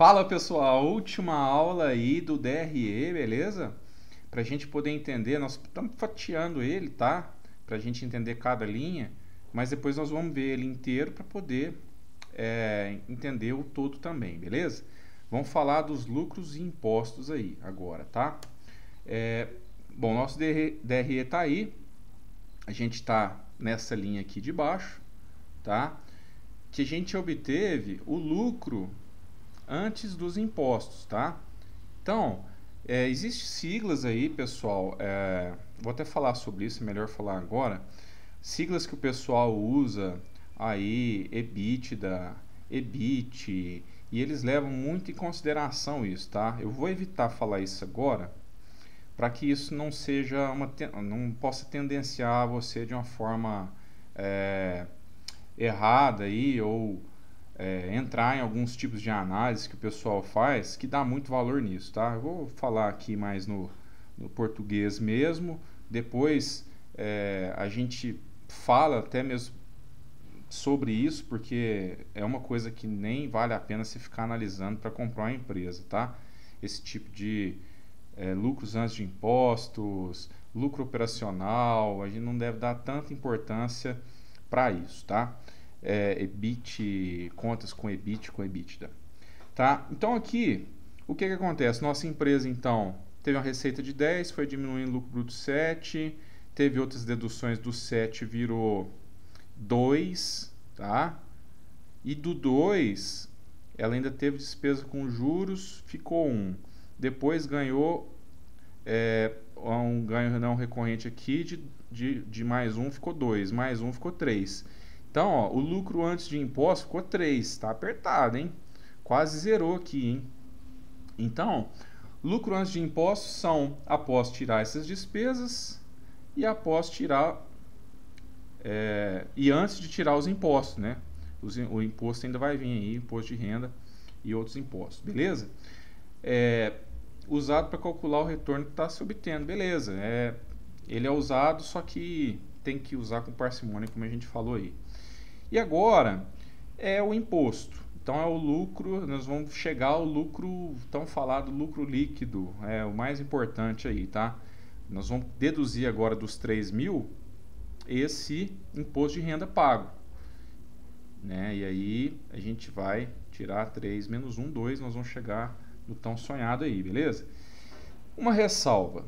Fala pessoal, última aula aí do DRE, beleza? Para a gente poder entender, nós estamos fatiando ele, tá? Para a gente entender cada linha, mas depois nós vamos ver ele inteiro para poder entender o todo também, beleza? Vamos falar dos lucros e impostos aí agora, tá? É, bom, nosso DRE está aí, a gente está nessa linha aqui de baixo, tá? Que a gente obteve o lucro antes dos impostos, tá? Então, existem siglas aí, pessoal, vou até falar sobre isso, é melhor falar agora. Siglas que o pessoal usa aí, EBITDA, EBIT, e eles levam muito em consideração isso, tá? Eu vou evitar falar isso agora, para que isso não seja não possa tendenciar você de uma forma errada aí, ou entrar em alguns tipos de análise que o pessoal faz, que dá muito valor nisso, tá? Eu vou falar aqui mais no português mesmo, depois a gente fala até mesmo sobre isso, porque é uma coisa que nem vale a pena você ficar analisando para comprar uma empresa, tá? Esse tipo de lucros antes de impostos, lucro operacional, a gente não deve dar tanta importância para isso, tá? EBIT, contas com EBIT, com EBITDA, tá? Então aqui, o que acontece? Nossa empresa, então, teve uma receita de 10, foi diminuindo o lucro bruto 7, teve outras deduções do 7, virou 2, tá? E do 2, ela ainda teve despesa com juros, ficou 1. Depois ganhou um ganho não recorrente aqui de mais 1, ficou 2, mais 1 ficou 3. Então, ó, o lucro antes de imposto ficou 3, tá apertado, hein? Quase zerou aqui, hein? Então, lucro antes de imposto são após tirar essas despesas e após tirar e antes de tirar os impostos, né? O imposto ainda vai vir aí, imposto de renda e outros impostos, beleza? Usado para calcular o retorno que está se obtendo, beleza? Ele é usado, só que tem que usar com parcimônia, como a gente falou aí. E agora é o imposto. Então é o lucro, nós vamos chegar ao lucro, tão falado lucro líquido, é o mais importante aí, tá? Nós vamos deduzir agora dos 3 mil esse imposto de renda pago, né? E aí a gente vai tirar 3 menos 1, 2, nós vamos chegar no tão sonhado aí, beleza? Uma ressalva.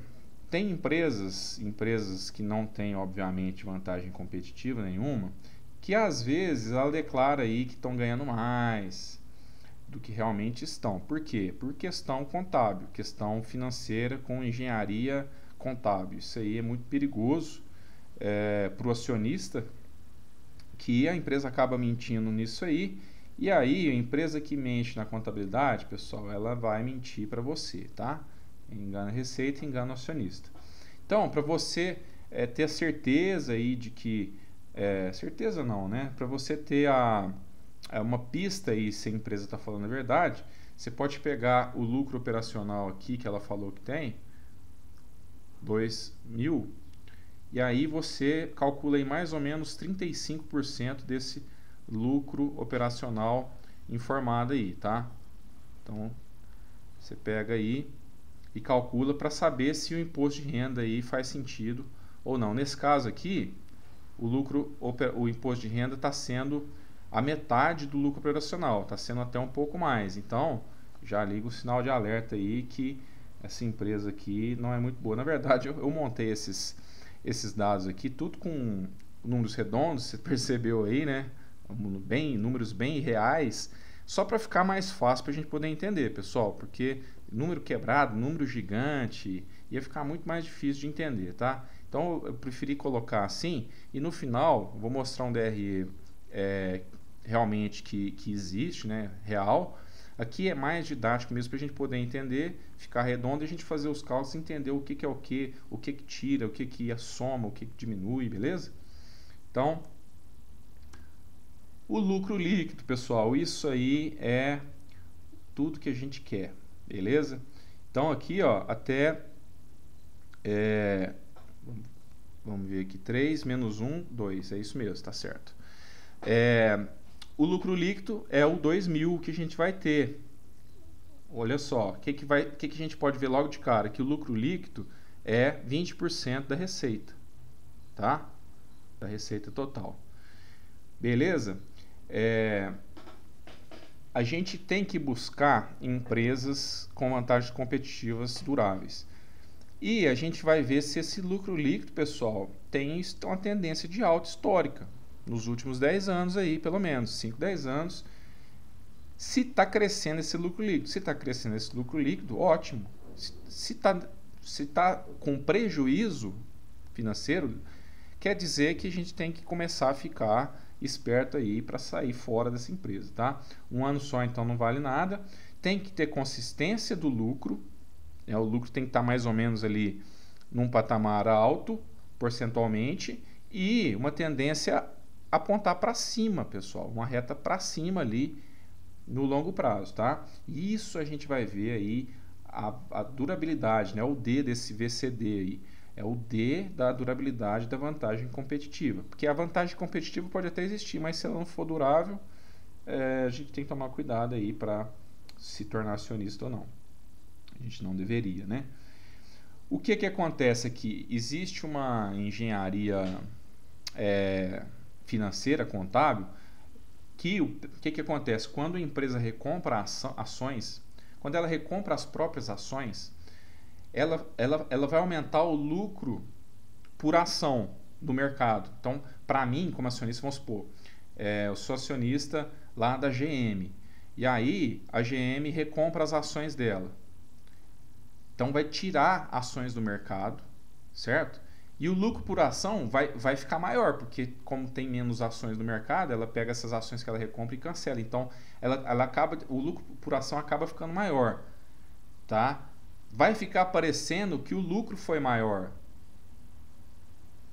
Tem empresas que não têm, obviamente, vantagem competitiva nenhuma, que às vezes ela declara aí que estão ganhando mais do que realmente estão. Por quê? Por questão contábil, questão financeira com engenharia contábil. Isso aí é muito perigoso para o acionista, que a empresa acaba mentindo nisso aí, e aí a empresa que mente na contabilidade, pessoal, ela vai mentir para você, tá? Engana a receita, engana o acionista. Então, para você ter a certeza aí de que certeza não, né? Para você ter uma pista aí se a empresa está falando a verdade, você pode pegar o lucro operacional aqui que ela falou que tem, 2 mil, e aí você calcula aí mais ou menos 35% desse lucro operacional informado aí, tá? Então, você pega aí e calcula para saber se o imposto de renda aí faz sentido ou não. Nesse caso aqui, o imposto de renda está sendo a metade do lucro operacional, está sendo até um pouco mais. Então, já liga o sinal de alerta aí que essa empresa aqui não é muito boa. Na verdade, eu montei esses dados aqui, tudo com números redondos, você percebeu aí, né? Números bem reais, só para ficar mais fácil para a gente poder entender, pessoal, porque número quebrado, número gigante, ia ficar muito mais difícil de entender, tá? Então eu preferi colocar assim, e no final vou mostrar um DRE realmente que existe, né, real. Aqui é mais didático mesmo para a gente poder entender, ficar redondo e a gente fazer os cálculos e entender o que é o que tira, o que é soma, o que diminui, beleza? Então, o lucro líquido, pessoal, isso aí é tudo que a gente quer, beleza? Então aqui, ó, até vamos ver aqui, 3 menos 1, 2, é isso mesmo, tá certo. O lucro líquido é o 2 mil que a gente vai ter. olha só, que a gente pode ver logo de cara? Que o lucro líquido é 20% da receita, tá? Da receita total. Beleza? A gente tem que buscar empresas com vantagens competitivas duráveis. E a gente vai ver se esse lucro líquido, pessoal, tem uma tendência de alta histórica. Nos últimos 10 anos aí, pelo menos, 5, 10 anos, se está crescendo esse lucro líquido. Se está crescendo esse lucro líquido, ótimo. Se tá com prejuízo financeiro, quer dizer que a gente tem que começar a ficar esperto aí para sair fora dessa empresa, tá? Um ano só então não vale nada. Tem que ter consistência do lucro. O lucro tem que estar mais ou menos ali num patamar alto, percentualmente, e uma tendência a apontar para cima, pessoal. Uma reta para cima ali no longo prazo, tá? E isso a gente vai ver aí a durabilidade, né? O D desse VCD aí. É o D da durabilidade da vantagem competitiva. Porque a vantagem competitiva pode até existir, mas se ela não for durável, a gente tem que tomar cuidado aí para se tornar acionista ou não. A gente não deveria, né? O que acontece aqui? Existe uma engenharia financeira, contábil, que o que acontece? Quando a empresa recompra ações, quando ela recompra as próprias ações, ela vai aumentar o lucro por ação do mercado. Então, para mim, como acionista, vamos supor, eu sou acionista lá da GM. E aí, a GM recompra as ações dela. Então, vai tirar ações do mercado, certo? E o lucro por ação vai ficar maior, porque como tem menos ações no mercado, ela pega essas ações que ela recompra e cancela. Então, o lucro por ação acaba ficando maior, tá? Vai ficar parecendo que o lucro foi maior.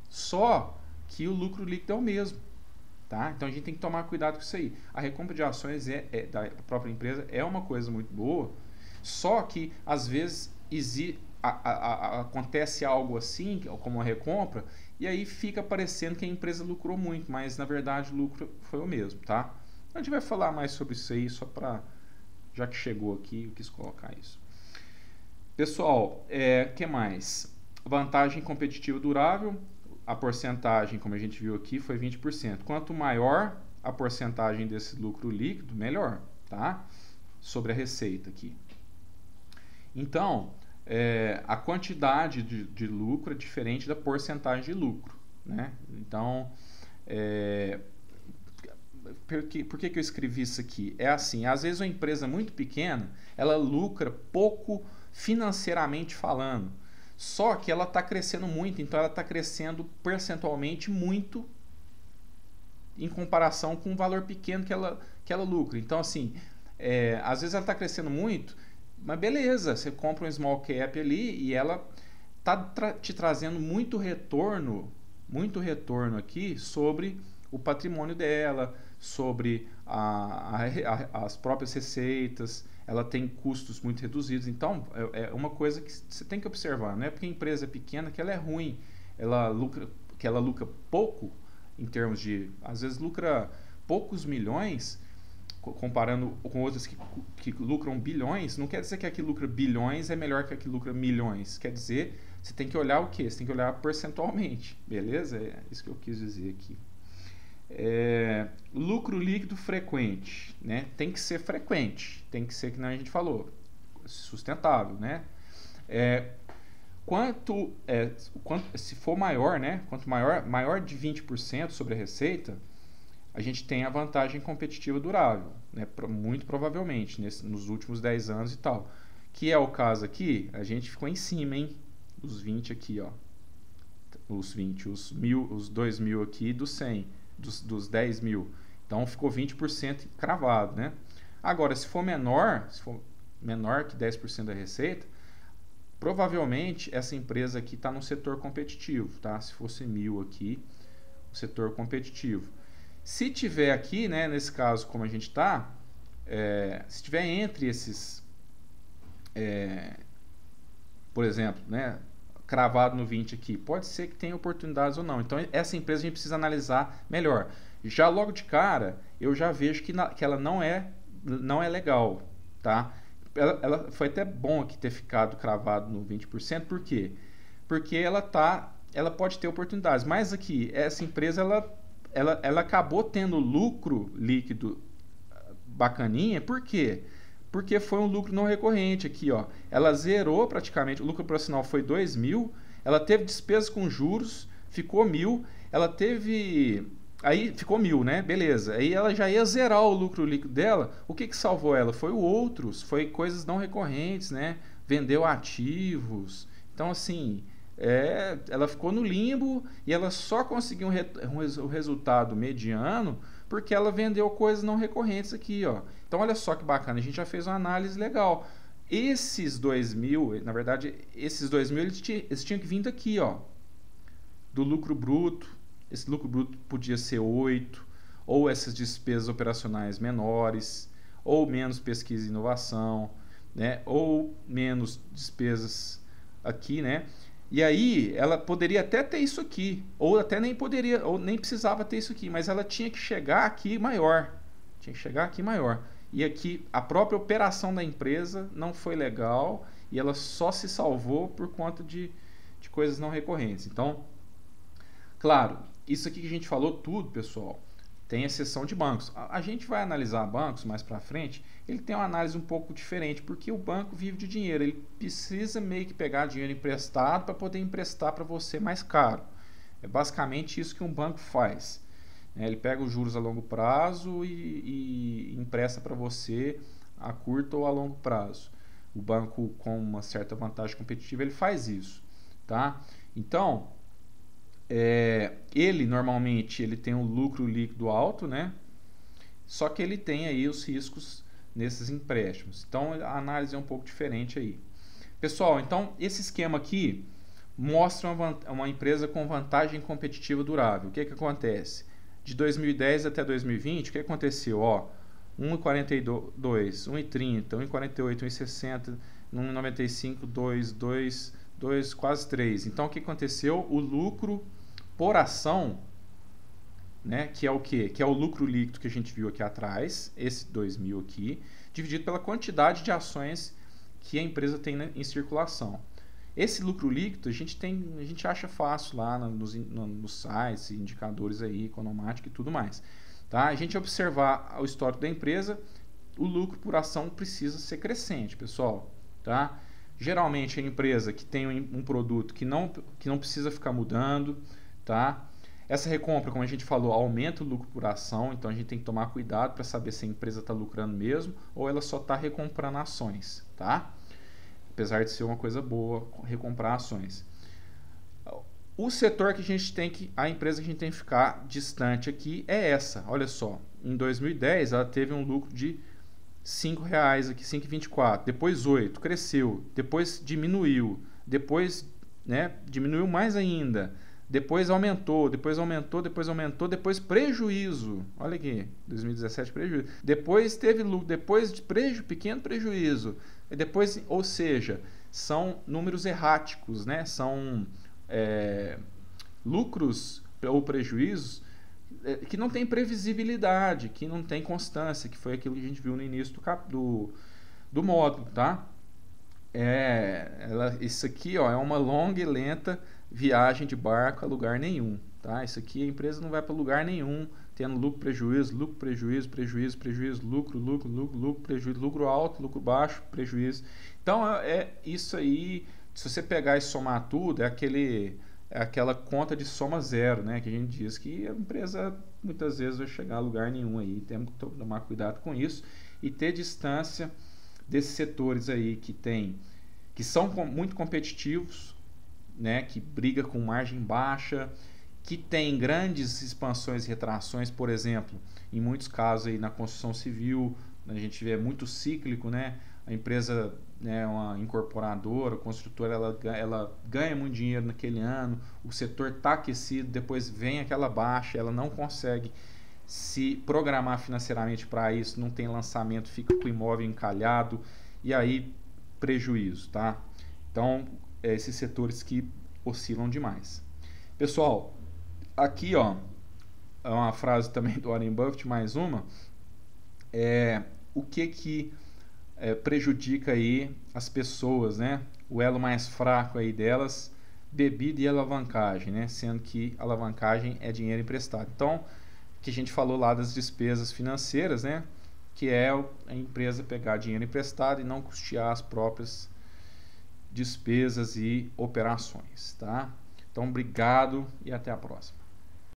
Só que o lucro líquido é o mesmo. Tá? Então a gente tem que tomar cuidado com isso aí. A recompra de ações da própria empresa é uma coisa muito boa, só que às vezes acontece algo assim, como a recompra, e aí fica parecendo que a empresa lucrou muito, mas na verdade o lucro foi o mesmo. Tá? A gente vai falar mais sobre isso aí, só para, já que chegou aqui, eu quis colocar isso. Pessoal, que mais? Vantagem competitiva durável, a porcentagem, como a gente viu aqui, foi 20%. Quanto maior a porcentagem desse lucro líquido, melhor, tá? Sobre a receita aqui. Então, a quantidade de lucro é diferente da porcentagem de lucro, né? Então, por que eu escrevi isso aqui? É assim, às vezes uma empresa muito pequena, ela lucra pouco financeiramente falando, só que ela está crescendo muito, então ela está crescendo percentualmente muito em comparação com o valor pequeno que ela lucra. Então, assim, às vezes ela está crescendo muito, mas beleza, você compra um small cap ali e ela está te trazendo muito retorno aqui sobre o patrimônio dela, sobre as próprias receitas. Ela tem custos muito reduzidos. Então, é uma coisa que você tem que observar. Não é porque a empresa é pequena que ela é ruim. Que ela lucra pouco, em termos de... Às vezes lucra poucos milhões, comparando com outras que lucram bilhões. Não quer dizer que a que lucra bilhões é melhor que a que lucra milhões. Quer dizer, você tem que olhar o quê? Você tem que olhar percentualmente. Beleza? É isso que eu quis dizer aqui. Lucro líquido frequente, né? Tem que ser frequente, tem que ser, que nem a gente falou, sustentável, né? Se for maior, né? Quanto maior de 20% sobre a receita, a gente tem a vantagem competitiva durável, né? Muito provavelmente nos últimos 10 anos e tal, que é o caso aqui. A gente ficou em cima, hein? Os 20 aqui, ó, os 20, os 2.000 aqui dos 100, dos 10 mil. Então ficou 20% cravado, né? Agora, se for menor que 10% da receita, provavelmente essa empresa aqui está no setor competitivo, tá? Se fosse 1.000 aqui, o setor competitivo. Se tiver aqui, né, nesse caso como a gente está, se tiver entre esses, por exemplo, né, cravado no 20 aqui, pode ser que tenha oportunidades ou não. Então essa empresa a gente precisa analisar melhor. Já logo de cara, eu já vejo que ela não é legal, tá? ela foi até bom aqui ter ficado cravado no 20%, por quê? Porque ela pode ter oportunidades, mas aqui, essa empresa, ela acabou tendo lucro líquido bacaninha, por quê? Porque foi um lucro não recorrente aqui, ó. Ela zerou praticamente, o lucro operacional foi 2.000, ela teve despesas com juros, ficou 1.000, ela teve... Aí ficou 1.000, né? Beleza. Aí ela já ia zerar o lucro líquido dela. O que salvou ela? Foi o outros, foi coisas não recorrentes, né? Vendeu ativos. Então, assim, ela ficou no limbo e ela só conseguiu o resultado mediano porque ela vendeu coisas não recorrentes aqui, ó. Então, olha só que bacana, a gente já fez uma análise legal. Esses 2.000, na verdade, esses 2.000 eles tinham que vir daqui, ó, do lucro bruto. Esse lucro bruto podia ser 8, ou essas despesas operacionais menores, ou menos pesquisa e inovação, né? Ou menos despesas aqui, né? E aí ela poderia até ter isso aqui, ou até nem poderia, ou nem precisava ter isso aqui, mas ela tinha que chegar aqui maior. Tinha que chegar aqui maior. E aqui a própria operação da empresa não foi legal e ela só se salvou por conta de coisas não recorrentes. Então, claro, isso aqui que a gente falou tudo, pessoal, tem exceção de bancos. A gente vai analisar bancos mais para frente, ele tem uma análise um pouco diferente, porque o banco vive de dinheiro, ele precisa meio que pegar dinheiro emprestado para poder emprestar para você mais caro. É basicamente isso que um banco faz. Ele pega os juros a longo prazo e empresta para você a curto ou a longo prazo. O banco, com uma certa vantagem competitiva, ele faz isso, tá? Então, ele normalmente tem um lucro líquido alto, né? Só que ele tem aí os riscos nesses empréstimos. Então a análise é um pouco diferente aí. Pessoal, então esse esquema aqui mostra uma empresa com vantagem competitiva durável. O que acontece? De 2010 até 2020, o que aconteceu? Ó, 1,42, 1,30, 1,48, 1,60, 1,95, 2, quase 3. Então o que aconteceu? O lucro por ação, né, que é o quê? Que é o lucro líquido que a gente viu aqui atrás, esse 2.000 aqui, dividido pela quantidade de ações que a empresa tem em circulação. Esse lucro líquido a gente acha fácil lá nos sites, indicadores aí, Economática e tudo mais. Tá? A gente observar o histórico da empresa, o lucro por ação precisa ser crescente, pessoal. Tá? Geralmente a empresa que tem um produto que não precisa ficar mudando, tá? Essa recompra, como a gente falou, aumenta o lucro por ação, então a gente tem que tomar cuidado para saber se a empresa está lucrando mesmo ou ela só está recomprando ações, tá? Apesar de ser uma coisa boa recomprar ações. O setor que a empresa que a gente tem que ficar distante aqui é essa. Olha só, em 2010 ela teve um lucro de R$ 5,00 aqui, 5,24, depois 8, cresceu, depois diminuiu, depois, né, diminuiu mais ainda. Depois aumentou, depois prejuízo. Olha aqui, 2017 prejuízo. Depois teve lucro, depois de pequeno prejuízo. E depois, ou seja, são números erráticos, né? São lucros ou prejuízos que não tem previsibilidade, que não tem constância, que foi aquilo que a gente viu no início do módulo, tá? Isso aqui, ó, é uma longa e lenta viagem de barco a lugar nenhum, tá? Isso aqui a empresa não vai para lugar nenhum, tendo lucro, prejuízo, lucro, prejuízo, lucro alto, lucro baixo, prejuízo. Então isso aí, se você pegar e somar tudo, aquela conta de soma zero, né? Que a gente diz que a empresa muitas vezes vai chegar a lugar nenhum aí. Temos que tomar cuidado com isso e ter distância desses setores aí que são muito competitivos, né, que briga com margem baixa, que tem grandes expansões e retrações, por exemplo, em muitos casos aí na construção civil, a gente vê muito cíclico, né? A empresa, né, uma incorporadora, construtora, ela ganha muito dinheiro naquele ano, o setor está aquecido, depois vem aquela baixa, ela não consegue se programar financeiramente para isso, não tem lançamento, fica com o imóvel encalhado e aí prejuízo, tá? Então, esses setores que oscilam demais. Pessoal, aqui, ó, é uma frase também do Warren Buffett, mais uma, o que prejudica aí as pessoas, né? O elo mais fraco aí delas, bebida e alavancagem, né? Sendo que alavancagem é dinheiro emprestado. Então, que a gente falou lá das despesas financeiras, né? Que é a empresa pegar dinheiro emprestado e não custear as próprias despesas e operações, tá? Então, obrigado e até a próxima.